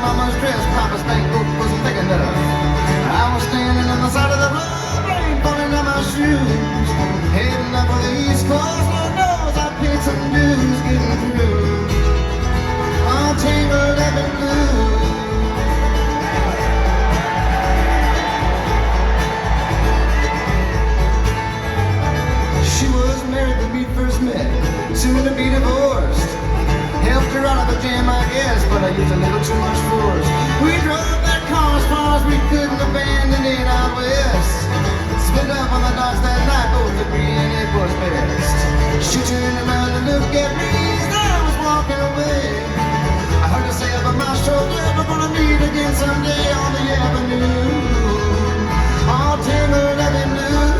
mama's dress, Papa's bank book wasn't big enough. I was standing on the side of the road, rain falling down my shoes, heading up for the East Coast. Lord knows I paid some dues getting through. I'm tangled up in blue. She was married when we first met, soon to be divorced. Helped her out of a jam, I guess, but I used a little too much force. We drove that car as far as we couldn't abandon it out west. Split up on the docks that night, both agreeing it was best. She turned around and looked at me as I was walking away. I heard her say over my shoulder, we're gonna meet again someday on the avenue, all tangled up in blue.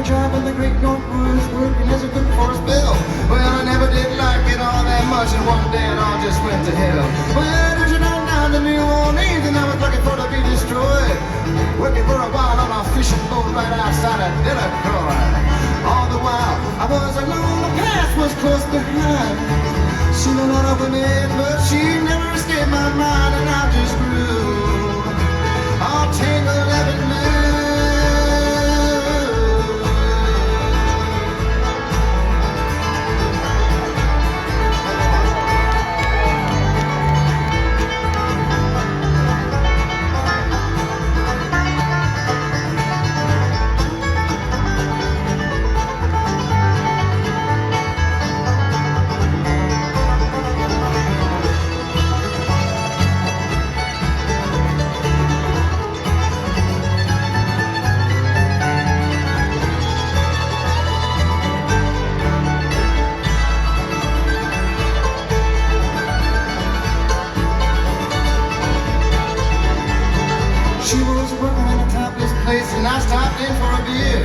Driving the great North Woods, working as a cook for a spell. Well, I never did like it all that much, and one day it all just went to hell. Well, there's a down to New Orleans, and I was looking for to be destroyed. Working for a while on a fishing boat right outside of Delacroix. All the while, I was alone, the past was close behind. Seen a lot of women, but she never escaped my mind, and I just grew all tangled up in blue. And I stopped in for a beer.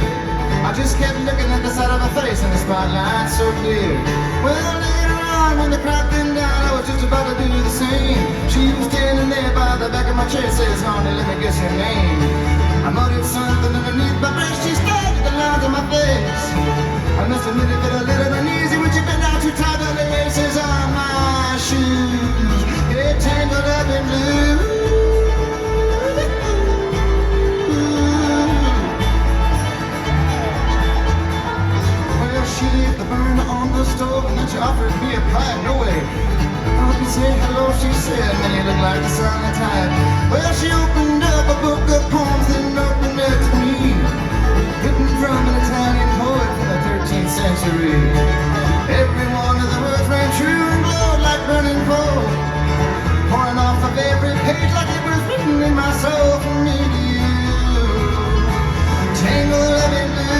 I just kept looking at the side of her face and the spotlight so clear. Well, later on when the crowd thinned down, I was just about to do the same. She was standing there by the back of my chair, says, honey, let me guess your name. I muttered something underneath my breath. She stared at the lines on my face. I must admit it felt a little uneasy when she bent down too tight on the laces on my shoes. Get tangled up in blue. She left the burner on the stove and then she offered me a pie. No way. I could say hello, she said, man, you look like the silent tide. Well, she opened up a book of poems and opened it to me, written from an Italian poet from the 13th century. Every one of the words ran true and glowed like burning coal, pouring off of every page like it was written in my soul from me to you. Tangled up in blue.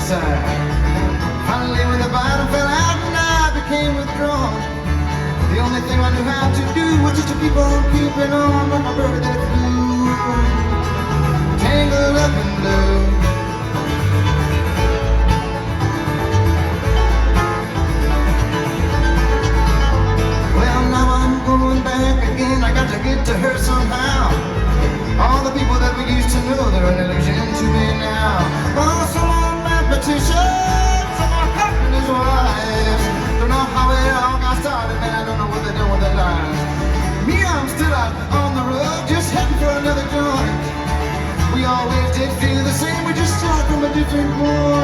Finally, when the bottom fell out and I became withdrawn, the only thing I knew how to do was just to keep on keeping on like a bird that flew. tangled up in blue. Well, now I'm going back again. I got to get to her somehow. All the people that we used to know, they're an illusion to me now. Oh, so long mathematicians, some are carpenter's wives. Don't know how it all got started, man, I don't know what they're doing with their lives. Me, I'm still out on the road, just heading for another joint. We always did feel the same, we just start from a different point.